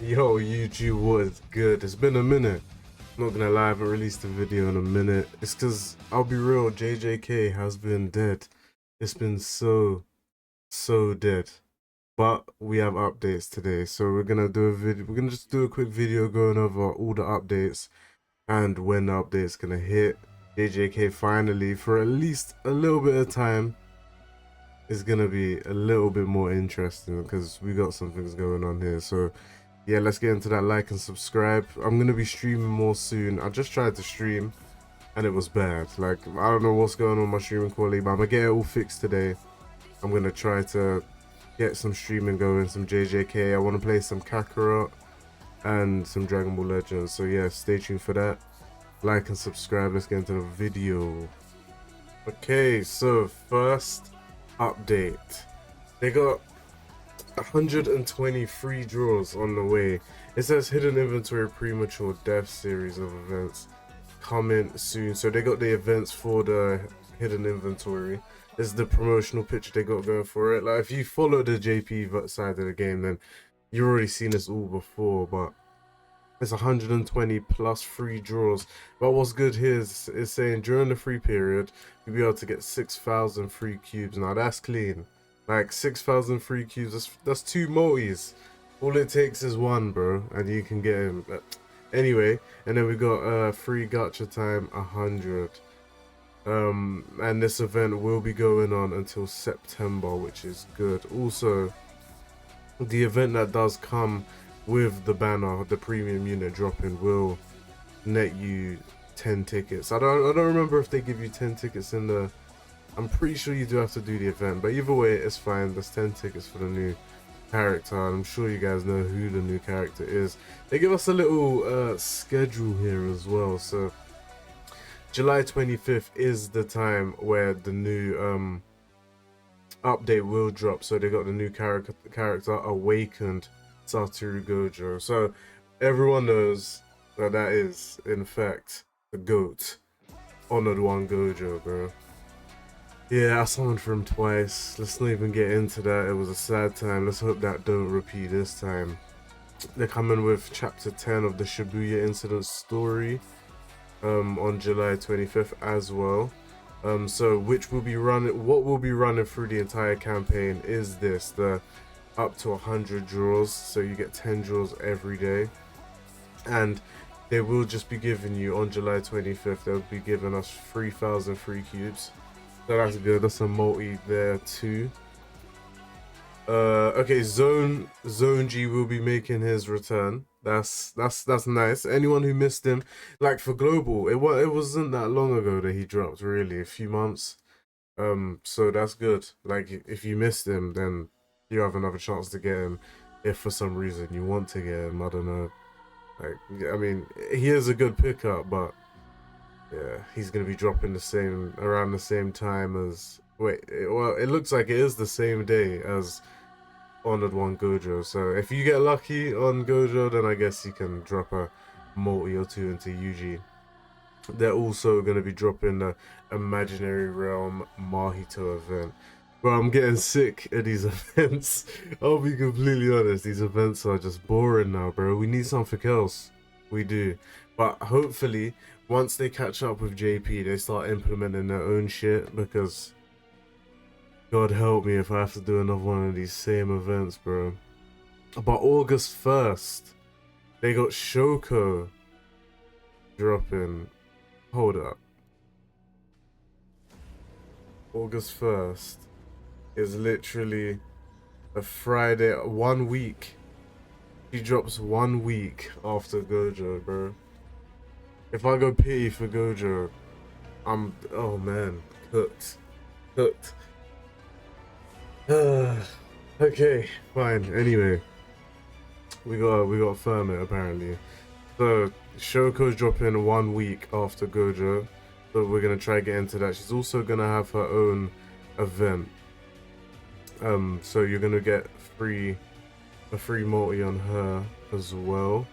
Yo, YouTube, what is good? It's been a minute. Not gonna lie, I haven't released a video in a minute. It's cause I'll be real, JJK has been dead. It's been so dead. But we have updates today, so we're gonna do a video. We're gonna just do a quick video going over all the updates and when the update's gonna hit. JJK finally, for at least a little bit of time, is gonna be a little bit more interesting because we got some things going on here. So yeah, let's get into that. Like and subscribe. I'm gonna be streaming more soon. I just tried to stream and it was bad. Like, I don't know what's going on with my streaming quality, but I'm gonna get it all fixed today. I'm gonna try to get some streaming going, some JJK. I want to play some Kakarot and some Dragon Ball Legends. So yeah, stay tuned for that. Like and subscribe. Let's get into the video. Okay, so first update. They got 120 free draws on the way. It says hidden inventory premature death series of events coming soon. So they got the events for the hidden inventory. This is the promotional picture they got going for it. Like, if you follow the JP side of the game, then you've already seen this all before, but it's 120 plus free draws. But what's good here is it's saying during the free period, you'll be able to get 6,000 free cubes. Now that's clean. Like 6,000 free cubes, that's two multis. All it takes is one, bro, and you can get him. Anyway, and then we got free gacha time 100. And this event will be going on until September, which is good. Also, the event that does come with the banner, the premium unit dropping, will net you 10 tickets. I don't remember if they give you 10 tickets in the. I'm pretty sure you do have to do the event, but either way, it's fine. There's 10 tickets for the new character, and I'm sure you guys know who the new character is. They give us a little schedule here as well. So July 25th is the time where the new update will drop. So they got the new character Awakened Satoru Gojo. So everyone knows that that is, in fact, the GOAT. Honored One Gojo, bro. Yeah, I summoned for him twice. Let's not even get into that. It was a sad time. Let's hope that don't repeat this time. They're coming with chapter 10 of the Shibuya incident story on July 25th as well. So which will be running, what will be running through the entire campaign is this, the up to 100 draws. So you get 10 draws every day. And they will just be giving you on July 25th, they'll be giving us 3,000 free cubes. So that's good. That's a multi there too. Okay, Zone G will be making his return. That's nice. Anyone who missed him, like for global, it wasn't that long ago that he dropped. Really, a few months. So that's good. Like, if you missed him, then you have another chance to get him. If for some reason you want to get him, I don't know. Like, I mean, he is a good pickup, but yeah, he's gonna be dropping around the same time as. Well, it looks like it is the same day as Honored One Gojo. So if you get lucky on Gojo, then I guess you can drop a multi or two into Yuji. They're also gonna be dropping the Imaginary Realm Mahito event. Bro, I'm getting sick of these events. I'll be completely honest, these events are just boring now, bro. We need something else. We do. But hopefully, once they catch up with JP, they start implementing their own shit, because God help me if I have to do another one of these same events, bro. But August 1st, they got Shoko dropping. Hold up. August 1st is literally a Friday, 1 week. He drops 1 week after Gojo, bro. If I go pity for Gojo, oh man, cooked. Okay, fine. Anyway, we got Ferment apparently. So Shoko's dropping 1 week after Gojo, so we're gonna try get into that. She's also gonna have her own event. So you're gonna get a free multi on her as well.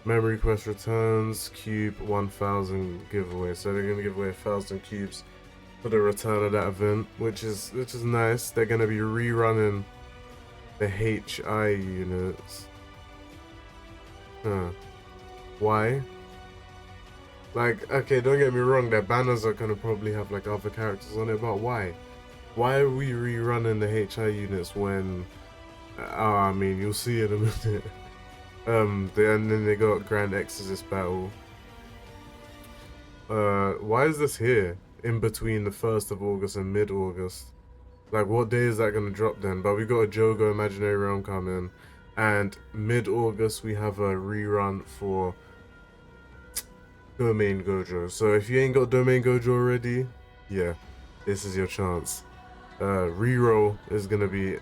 Memory quest returns, cube 1,000 giveaway. So they're gonna give away 1,000 cubes for the return of that event, which is nice. They're gonna be rerunning the HI units. Huh. Why? Like, okay, don't get me wrong, their banners are gonna probably have like other characters on it, but why? Why are we rerunning the HI units when, I mean, you'll see in a minute. And then they got Grand Exorcist Battle. Why is this here? In between the 1st of August and mid-August? Like, what day is that gonna drop then? But we got a Jogo Imaginary Realm coming. And mid-August, we have a rerun for Domain Gojo. So if you ain't got Domain Gojo already, yeah, this is your chance. Reroll is gonna be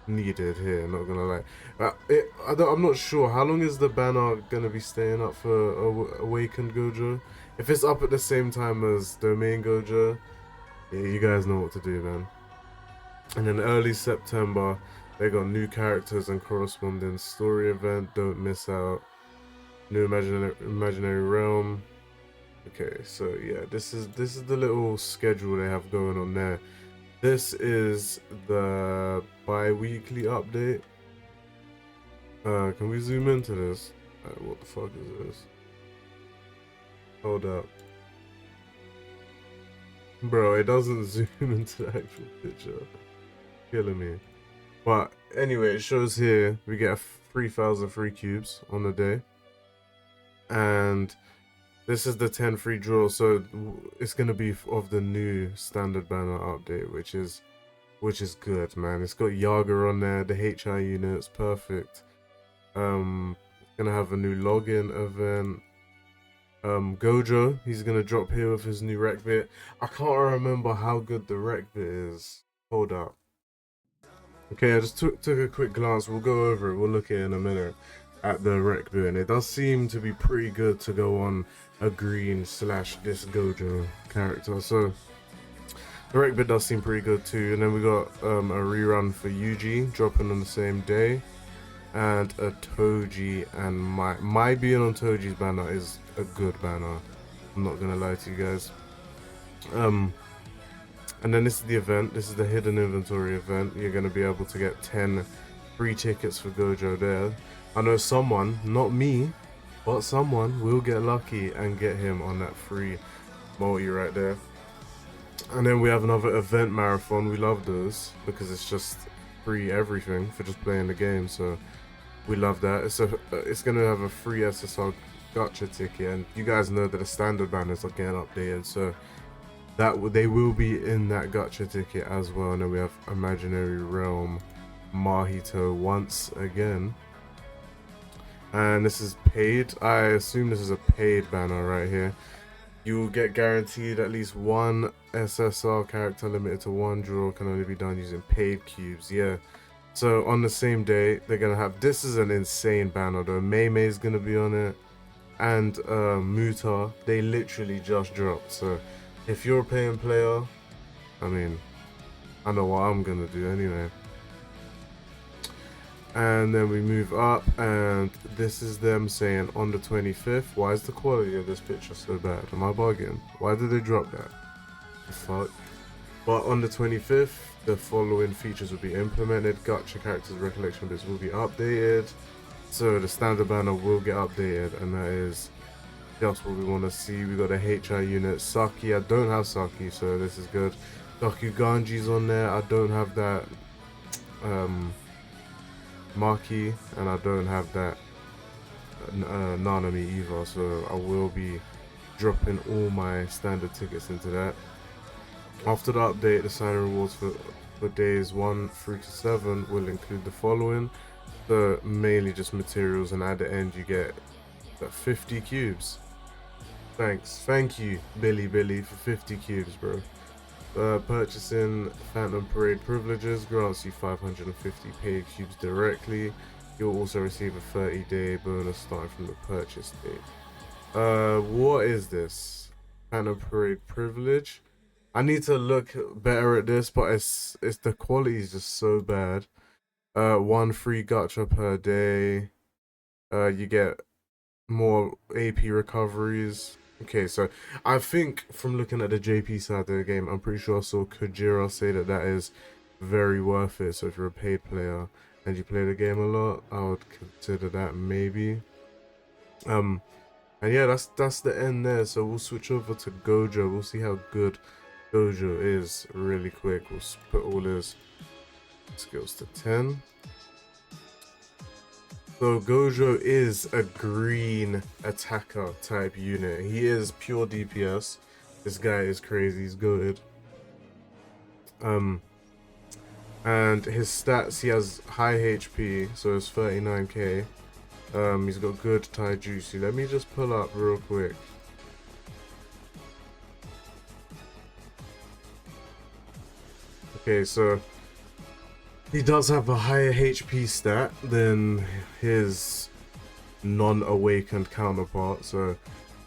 needed here, not gonna lie. I'm not sure, how long is the banner gonna be staying up for Awakened Gojo? If it's up at the same time as Domain Gojo, yeah, you guys know what to do, man. And then early September, they got new characters and corresponding story event, don't miss out. New imaginary realm. Okay, so yeah, this is the little schedule they have going on there. This is the bi-weekly update. Can we zoom into this? What the fuck is this? Hold up. Bro, it doesn't zoom into the actual picture. Killing me. But anyway, it shows here we get 3,000 free cubes on the day. And this is the 10 free draw, so it's gonna be of the new standard banner update, which is good, man. It's got Yaga on there, the HI units, perfect. It's gonna have a new login event. Gojo, he's gonna drop here with his new rec bit. I can't remember how good the rec bit is. Hold up. Okay, I just took a quick glance. We'll go over it. We'll look at it in a minute at the rec bit, and it does seem to be pretty good to go on a green / this Gojo character. So the rec bit does seem pretty good too. And then we got a rerun for Yuji dropping on the same day, and a Toji, and my being on Toji's banner is a good banner. I'm not gonna lie to you guys. And then this is the event. This is the hidden inventory event. You're gonna be able to get 10 free tickets for Gojo there. I know someone, not me, but someone will get lucky and get him on that free multi right there. And then we have another event marathon. We love those because it's just free everything for just playing the game. So we love that. It's gonna have a free SSR gacha ticket, and you guys know that the standard banners are getting updated, so that they will be in that gacha ticket as well. And then we have Imaginary Realm Mahito once again, and this is paid. I assume this is a paid banner right here. You will get guaranteed at least one SSR character, limited to one draw, can only be done using paid cubes. Yeah, so on the same day they're gonna have, this is an insane banner though. Mei is gonna be on it, and Muta, they literally just dropped. So if you're a paying player, I mean, I know what I'm gonna do anyway. And then we move up, and this is them saying on the 25th. Why is the quality of this picture so bad? Am I bugging? Why did they drop that? The fuck? But on the 25th, the following features will be implemented. Gacha characters recollection bits will be updated. So the standard banner will get updated, and that is just what we want to see. We got a HI unit. Saki, I don't have Saki, so this is good. Ganji's on there. I don't have that Maki, and I don't have that Nanami either, so I will be dropping all my standard tickets into that. After the update, the sign rewards for days 1 through to 7 will include the following. So mainly just materials, and at the end you get 50 cubes. Thank you Billy for 50 cubes, bro. Purchasing Phantom Parade privileges grants you 550 paid cubes directly. You'll also receive a 30-day bonus starting from the purchase date. What is this? Phantom Parade privilege? I need to look better at this, but it's the quality is just so bad. 1 free gacha per day. You get more AP recoveries. Okay, so I think from looking at the JP side of the game, I'm pretty sure I saw Kujira say that is very worth it. So if you're a paid player and you play the game a lot, I would consider that maybe. Um, and yeah, that's the end there. So we'll switch over to Gojo. We'll see how good Gojo is really quick. We'll put all his skills to 10. So Gojo is a green attacker type unit. He is pure DPS. This guy is crazy. He's goated. And his stats, he has high HP, so it's 39k. He's got good taijutsu. Let me just pull up real quick. Okay, so he does have a higher HP stat than his non-awakened counterpart, so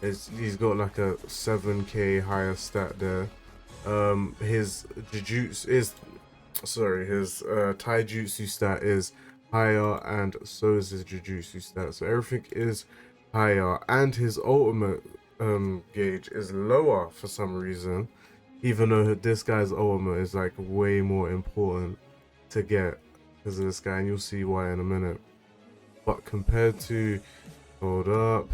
he's got like a 7k higher stat there. His jujutsu is, sorry, his taijutsu stat is higher, and so is his jujutsu stat, so everything is higher, and his ultimate gauge is lower for some reason, even though this guy's ultimate is like way more important to get because of this guy, and you'll see why in a minute. But compared to, hold up,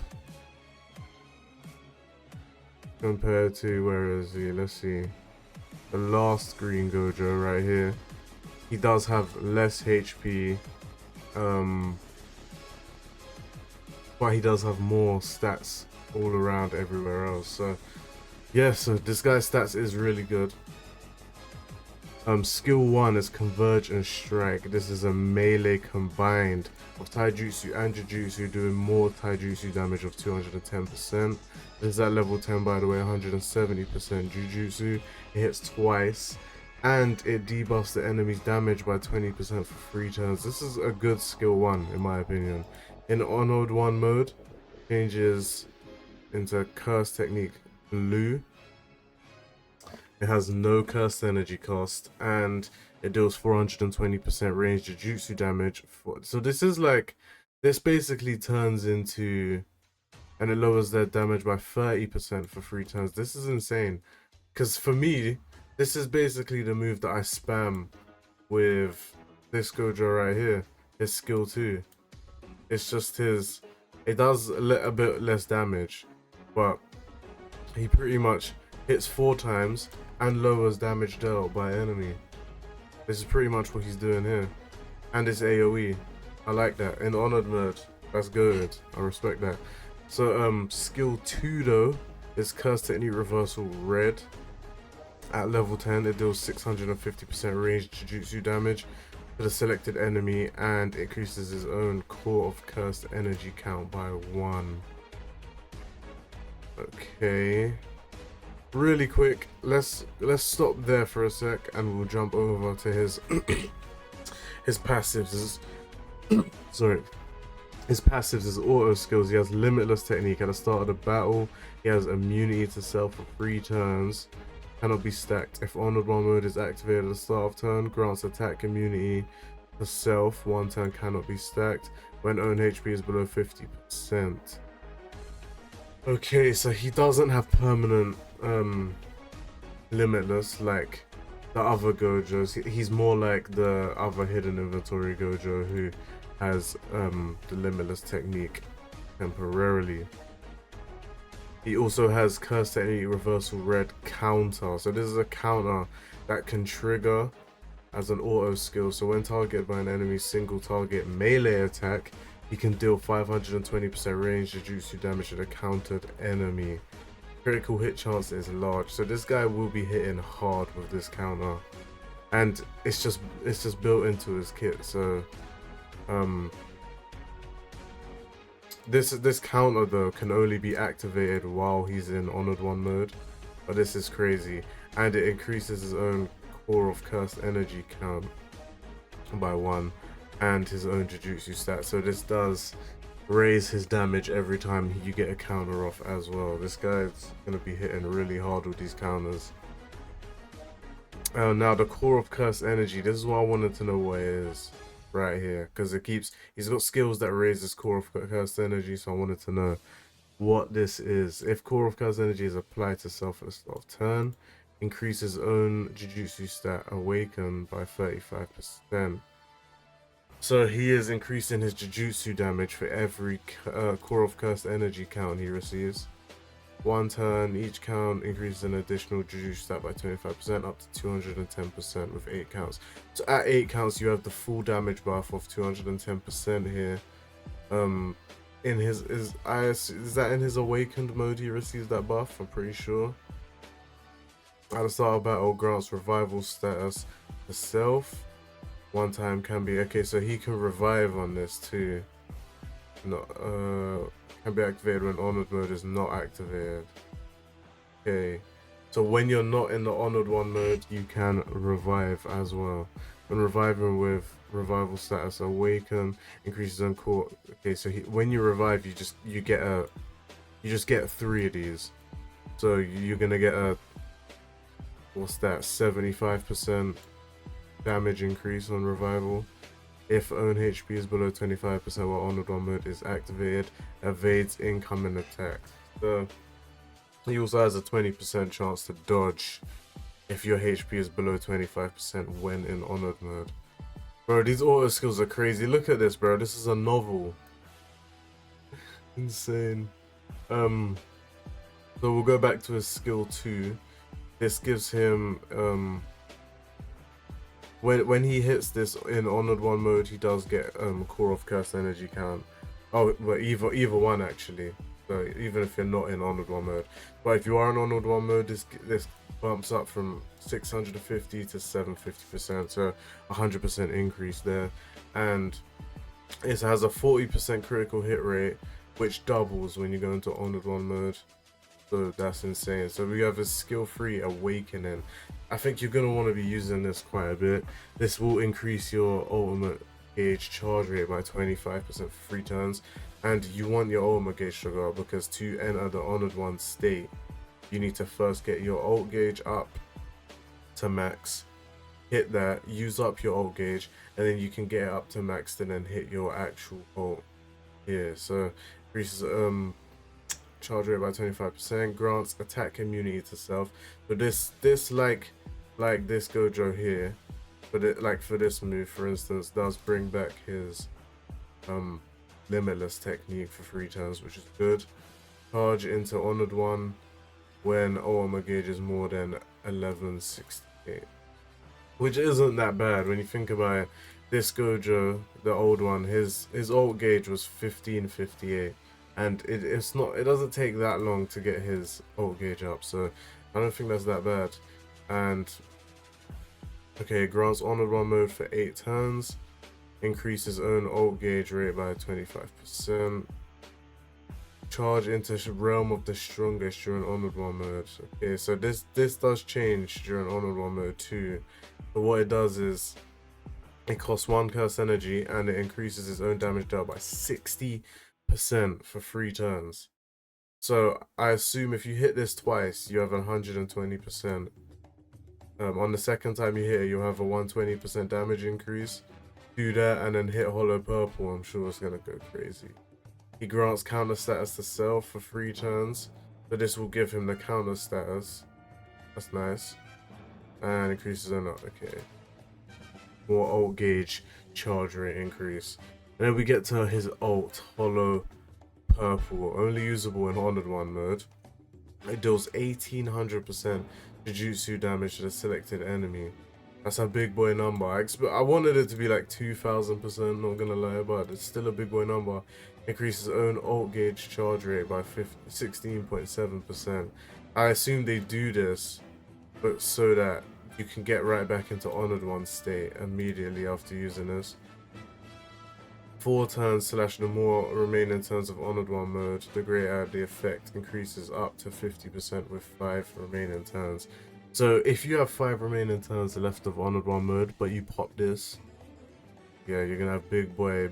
compared to, where is he? Let's see, the last green Gojo right here, he does have less HP, but he does have more stats all around everywhere else. So yeah, so this guy's stats is really good. Skill 1 is Converge and Strike. This is a melee combined of taijutsu and jujutsu, doing more taijutsu damage of 210%. This is at level 10, by the way, 170% jujutsu. It hits twice, and it debuffs the enemy's damage by 20% for 3 turns. This is a good skill 1, in my opinion. In Honored 1 mode, changes into Curse Technique Blue. It has no cursed energy cost, and it deals 420% range jujutsu damage. So this is like, this basically turns into, and it lowers their damage by 30% for 3 turns. This is insane, because for me, this is basically the move that I spam with this Gojo right here. His skill 2. It's just his, it does a bit less damage, but he pretty much hits 4 times and lowers damage dealt by enemy. This is pretty much what he's doing here. And it's AoE. I like that. In Honored mode, that's good. I respect that. So skill 2 though is Curse Technique Reversal Red. At level 10, it deals 650% range jujutsu damage to the selected enemy and increases his own core of cursed energy count by 1. Okay. Really quick, let's stop there for a sec, and we'll jump over to his his passives. Sorry, his passives, his auto skills. He has Limitless Technique at the start of the battle. He has immunity to self for 3 turns. Cannot be stacked. If Honored 1 mode is activated at the start of turn, grants attack immunity to self. 1 turn, cannot be stacked when own HP is below 50%. Okay, so he doesn't have permanent limitless like the other Gojos. He's more like the other hidden inventory Gojo who has the limitless technique temporarily. He also has Curse Technique Reversal Red counter. So this is a counter that can trigger as an auto skill. So when targeted by an enemy's single target melee attack, he can deal 520% range jujutsu damage to the countered enemy. Critical hit chance is large, so this guy will be hitting hard with this counter, and it's just built into his kit. So this counter though can only be activated while he's in Honored 1 mode, but this is crazy, and it increases his own core of cursed energy count by 1 and his own jujutsu stat. So this does raise his damage every time you get a counter off as well. This guy's gonna be hitting really hard with these counters. Now the core of cursed energy, this is what I wanted to know what it is right here, because he's got skills that raise his core of cursed energy, so I wanted to know what this is. If core of cursed energy is applied to self at the start of turn, increases own jujutsu stat awaken by 35%. So he is increasing his Jujutsu damage for every core of cursed energy count he receives. One turn, each count increases an additional Jujutsu stat by 25% up to 210% with 8 counts. So at 8 counts, you have the full damage buff of 210% here. In his is that in his awakened mode he receives that buff? I'm pretty sure. At the start of battle, grants revival status to self. One time can be okay, so he can revive on this too. Not can be activated when honored mode is not activated. Okay, so when you're not in the honored one mode, you can revive as well. When reviving with revival status awaken, increases on core. Okay, so when you revive, you just get 3 of these. So you're gonna get a, what's that, 75% damage increase on revival. If own HP is below 25% while honored one mode is activated, evades incoming attacks. So he also has a 20% chance to dodge if your HP is below 25% when in honored mode. Bro, these auto skills are crazy. Look at this, bro. This is a novel. Insane. So we'll go back to his skill 2. This gives him when he hits this in honored one mode, he does get core of curse energy count. Oh, but either one actually. So even if you're not in honored one mode, but if you are in honored one mode, this bumps up from 650 to 750%, so 100% increase there, and it has a 40% critical hit rate, which doubles when you go into honored one mode. So that's insane. So we have a skill 3 awakening. I think you're gonna want to be using this quite a bit. This will increase your ultimate gauge charge rate by 25% for 3 turns, and you want your ultimate gauge to go up because to enter the honored one state, you need to first get your ult gauge up to max, hit that, use up your ult gauge, and then you can get it up to max and then hit your actual ult here. So increases charge rate by 25%, grants attack immunity to self. But this like this Gojo here, but it, like for this move for instance, does bring back his limitless technique for 3 turns, which is good. Charge into honored one when ultimate gauge is more than 1168, which isn't that bad when you think about it. This Gojo, the old one, his ult gauge was 1558, and it doesn't take that long to get his ult gauge up, so I don't think that's that bad. And okay, grants honored one mode for 8 turns, increases own ult gauge rate by 25%. Charge into realm of the strongest during honored one mode. Okay, so this does change during honored one mode too. But what it does is it costs 1 curse energy and it increases its own damage dealt by 60% for 3 turns. So I assume if you hit this twice, you have 120%. On the second time you hit it, you'll have a 120% damage increase. Do that and then hit hollow purple. I'm sure it's gonna go crazy. He grants counter status to self for 3 turns, so this will give him the counter status. That's nice. And increases on okay. More ult gauge charge rate increase. And then we get to his ult, hollow purple, only usable in honored one mode. It deals 1800% Jujutsu damage to the selected enemy. That's a big boy number. I wanted it to be like 2000%, not gonna lie, but it's still a big boy number. Increases own ult gauge charge rate by 16.7%. I assume they do this, but so that you can get right back into honored one state immediately after using this. 4 turns / the more remaining turns of honored one mode, the greater the effect increases up to 50% with 5 remaining turns. So if you have 5 remaining turns left of honored one mode, but you pop this, yeah, you're gonna have big boy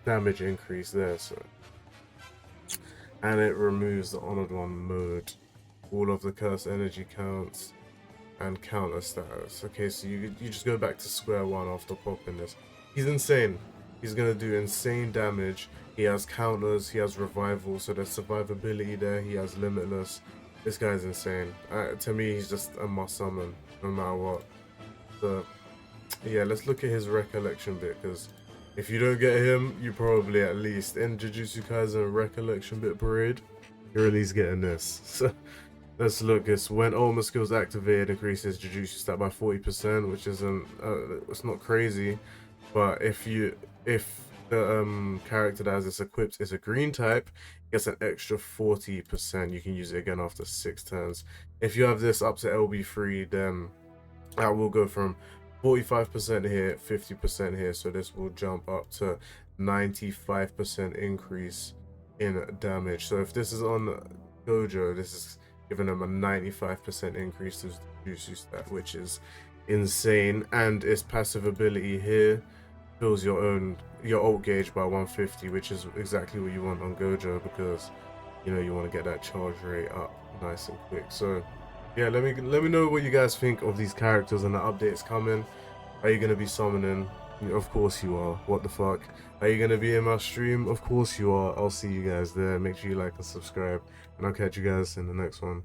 damage increase there. So, and it removes the honored one mode, all of the curse energy counts, and counter status. Okay, so you just go back to square one after popping this. He's insane. He's gonna do insane damage. He has counters, he has revival, so there's survivability there. He has limitless. This guy's insane. To me, he's just a must summon, no matter what. So Yeah, let's look at his recollection bit, because if you don't get him, you probably at least in Jujutsu Kaisen recollection bit parade, you're at least getting this. So let's look. It's when Ultimate skills activated, increases Jujutsu stat by 40%, which isn't it's not crazy, but if the character that has this equipped is a green type, it gets an extra 40%. You can use it again after 6 turns. If you have this up to LB3, then that will go from 45% here, 50% here, so this will jump up to 95% increase in damage. So if this is on Gojo, this is giving them a 95% increase to Jutsu stat, which is insane. And its passive ability here fills your ult gauge by 150, which is exactly what you want on Gojo, because you know you want to get that charge rate up nice and quick. So yeah, let me know what you guys think of these characters and the updates coming. Are you gonna be summoning? Of course you are. What the fuck? Are you gonna be in my stream? Of course you are. I'll see you guys there. Make sure you like and subscribe, and I'll catch you guys in the next one.